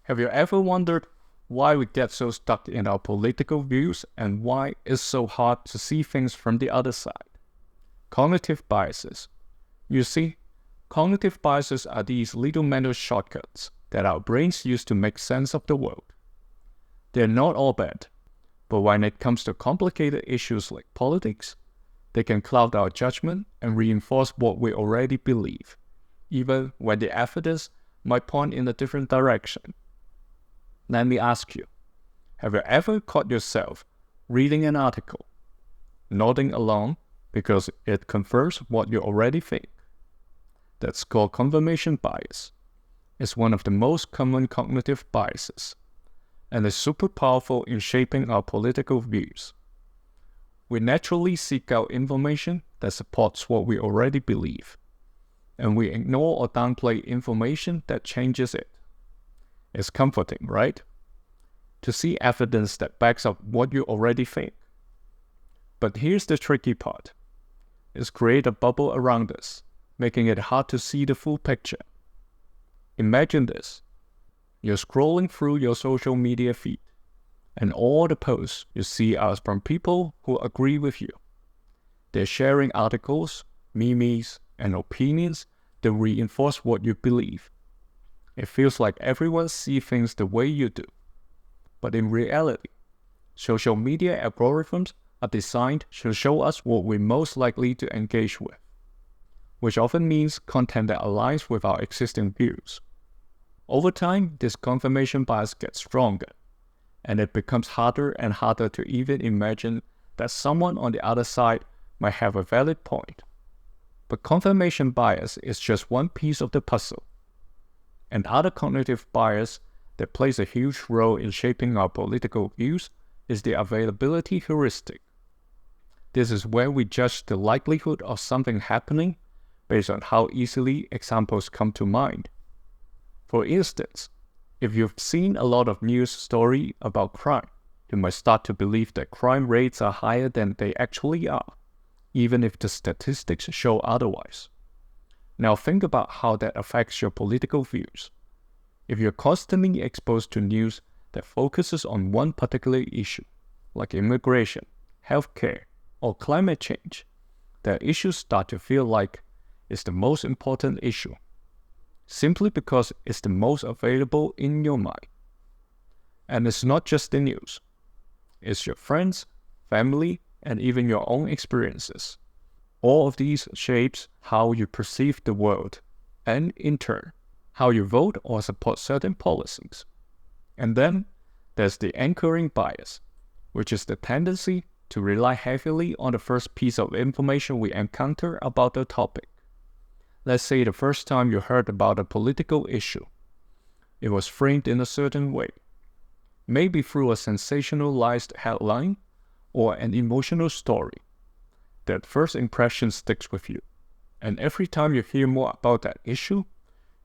Have you ever wondered why we get so stuck in our political views and why it's so hard to see things from the other side? Cognitive biases. You see, cognitive biases are these little mental shortcuts that our brains use to make sense of the world. They're not all bad, but when it comes to complicated issues like politics, they can cloud our judgment and reinforce what we already believe, even when the evidence might point in a different direction. Let me ask you, have you ever caught yourself reading an article, nodding along because it confirms what you already think? That's called confirmation bias. It's one of the most common cognitive biases, and is super powerful in shaping our political views. We naturally seek out information that supports what we already believe, and we ignore or downplay information that changes it. It's comforting, right? To see evidence that backs up what you already think. But here's the tricky part. It's create a bubble around us, making it hard to see the full picture. Imagine this. You're scrolling through your social media feed, and all the posts you see are from people who agree with you. They're sharing articles, memes, and opinions that reinforce what you believe. It feels like everyone sees things the way you do. But in reality, social media algorithms are designed to show us what we're most likely to engage with, which often means content that aligns with our existing views. Over time, this confirmation bias gets stronger, and it becomes harder and harder to even imagine that someone on the other side might have a valid point. But confirmation bias is just one piece of the puzzle. Another cognitive bias that plays a huge role in shaping our political views is the availability heuristic. This is where we judge the likelihood of something happening based on how easily examples come to mind. For instance, if you've seen a lot of news stories about crime, you might start to believe that crime rates are higher than they actually are, even if the statistics show otherwise. Now think about how that affects your political views. If you're constantly exposed to news that focuses on one particular issue, like immigration, healthcare, or climate change, that issues start to feel like it's the most important issue, simply because it's the most available in your mind. And it's not just the news. It's your friends, family, and even your own experiences. All of these shapes how you perceive the world, and in turn, how you vote or support certain policies. And then, there's the anchoring bias, which is the tendency to rely heavily on the first piece of information we encounter about the topic. Let's say the first time you heard about a political issue. It was framed in a certain way, maybe through a sensationalized headline or an emotional story. That first impression sticks with you, and every time you hear more about that issue,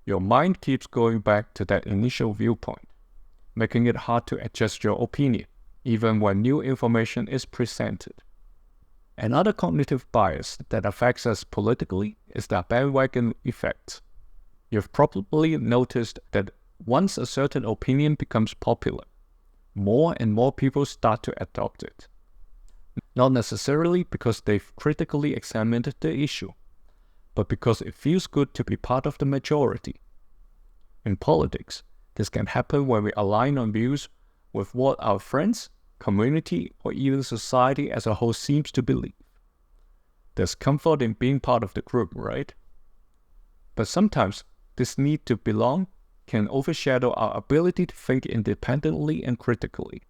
your mind keeps going back to that initial viewpoint, making it hard to adjust your opinion, even when new information is presented. Another cognitive bias that affects us politically is the bandwagon effect. You've probably noticed that once a certain opinion becomes popular, more and more people start to adopt it. Not necessarily because they've critically examined the issue, but because it feels good to be part of the majority. In politics, this can happen when we align on views with what our friends, community, or even society as a whole seems to believe. There's comfort in being part of the group, right? But sometimes this need to belong can overshadow our ability to think independently and critically.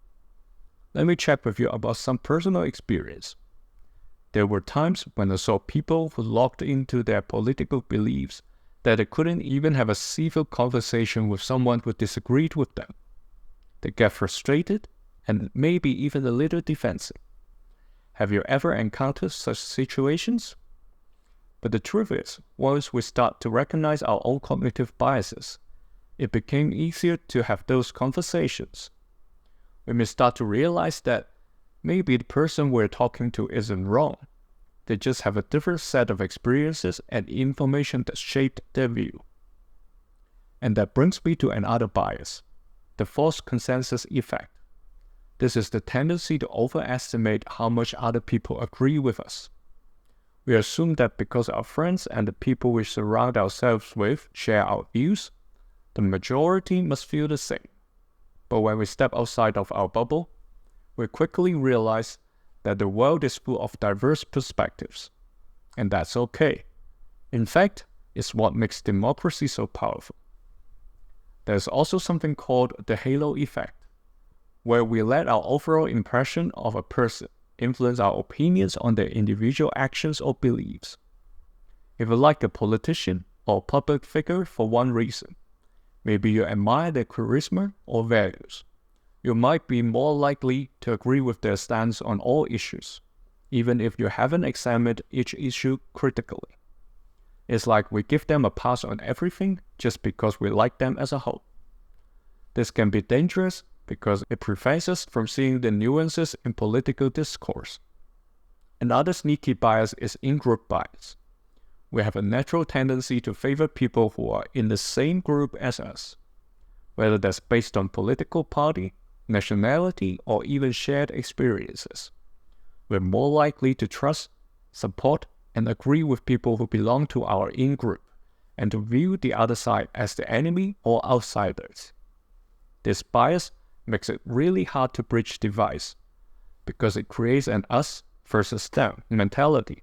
Let me chat with you about some personal experience. There were times when I saw people who locked into their political beliefs that they couldn't even have a civil conversation with someone who disagreed with them. They get frustrated and maybe even a little defensive. Have you ever encountered such situations? But the truth is, once we start to recognize our own cognitive biases, it became easier to have those conversations. We may start to realize that maybe the person we're talking to isn't wrong. They just have a different set of experiences and information that shaped their view. And that brings me to another bias, the false consensus effect. This is the tendency to overestimate how much other people agree with us. We assume that because our friends and the people we surround ourselves with share our views, the majority must feel the same. But when we step outside of our bubble, we quickly realize that the world is full of diverse perspectives. And that's okay. In fact, it's what makes democracy so powerful. There's also something called the halo effect, where we let our overall impression of a person influence our opinions on their individual actions or beliefs. If you like a politician or public figure for one reason, maybe you admire their charisma or values, you might be more likely to agree with their stance on all issues, even if you haven't examined each issue critically. It's like we give them a pass on everything just because we like them as a whole. This can be dangerous because it prevents us from seeing the nuances in political discourse. Another sneaky bias is in-group bias. We have a natural tendency to favor people who are in the same group as us, whether that's based on political party, nationality, or even shared experiences. We're more likely to trust, support, and agree with people who belong to our in-group, and to view the other side as the enemy or outsiders. This bias makes it really hard to bridge divides, because it creates an us versus them mentality.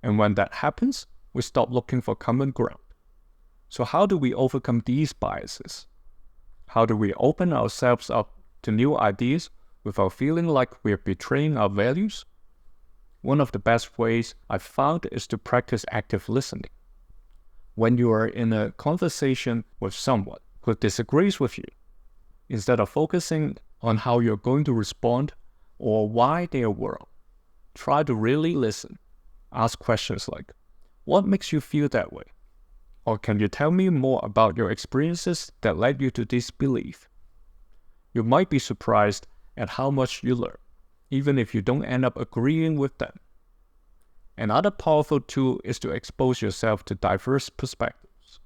And when that happens, we stop looking for common ground. So how do we overcome these biases? How do we open ourselves up to new ideas without feeling like we're betraying our values? One of the best ways I've found is to practice active listening. When you are in a conversation with someone who disagrees with you, instead of focusing on how you're going to respond or why they are wrong, try to really listen. Ask questions like, what makes you feel that way? Or can you tell me more about your experiences that led you to this belief? You might be surprised at how much you learn, even if you don't end up agreeing with them. Another powerful tool is to expose yourself to diverse perspectives.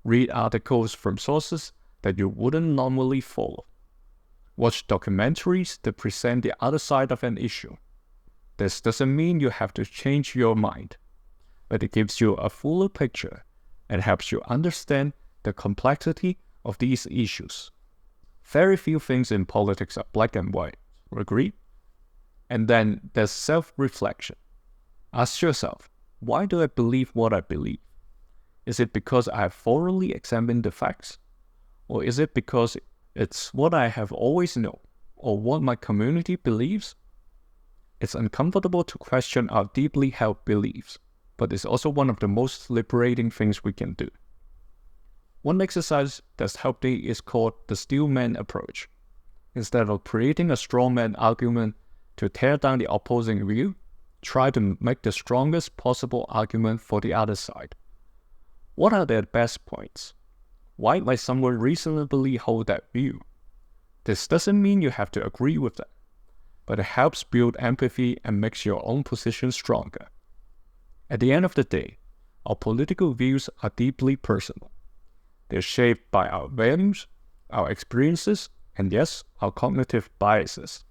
Read articles from sources that you wouldn't normally follow. Watch documentaries that present the other side of an issue. This doesn't mean you have to change your mind, but it gives you a fuller picture and helps you understand the complexity of these issues. Very few things in politics are black and white, agree? And then there's self-reflection. Ask yourself, why do I believe what I believe? Is it because I have thoroughly examined the facts? Or is it because it's what I have always known, or what my community believes? It's uncomfortable to question our deeply held beliefs, but it's also one of the most liberating things we can do. One exercise that's helped me is called the steelman approach. Instead of creating a strawman argument to tear down the opposing view, try to make the strongest possible argument for the other side. What are their best points? Why might someone reasonably hold that view? This doesn't mean you have to agree with them, but it helps build empathy and makes your own position stronger. At the end of the day, our political views are deeply personal. They're shaped by our values, our experiences, and yes, our cognitive biases.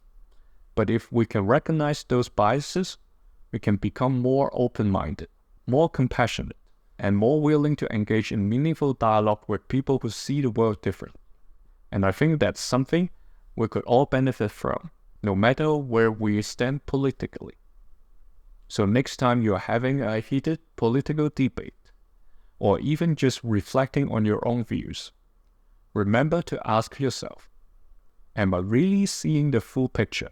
But if we can recognize those biases, we can become more open-minded, more compassionate, and more willing to engage in meaningful dialogue with people who see the world differently. And I think that's something we could all benefit from, no matter where we stand politically. So next time you're having a heated political debate, or even just reflecting on your own views, remember to ask yourself, am I really seeing the full picture?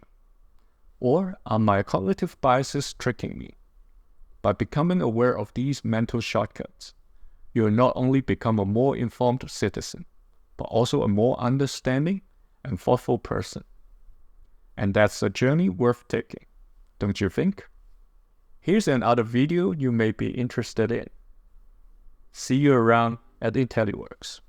Or are my cognitive biases tricking me? By becoming aware of these mental shortcuts, you will not only become a more informed citizen, but also a more understanding and thoughtful person. And that's a journey worth taking, don't you think? Here's another video you may be interested in. See you around at IntelliWorks.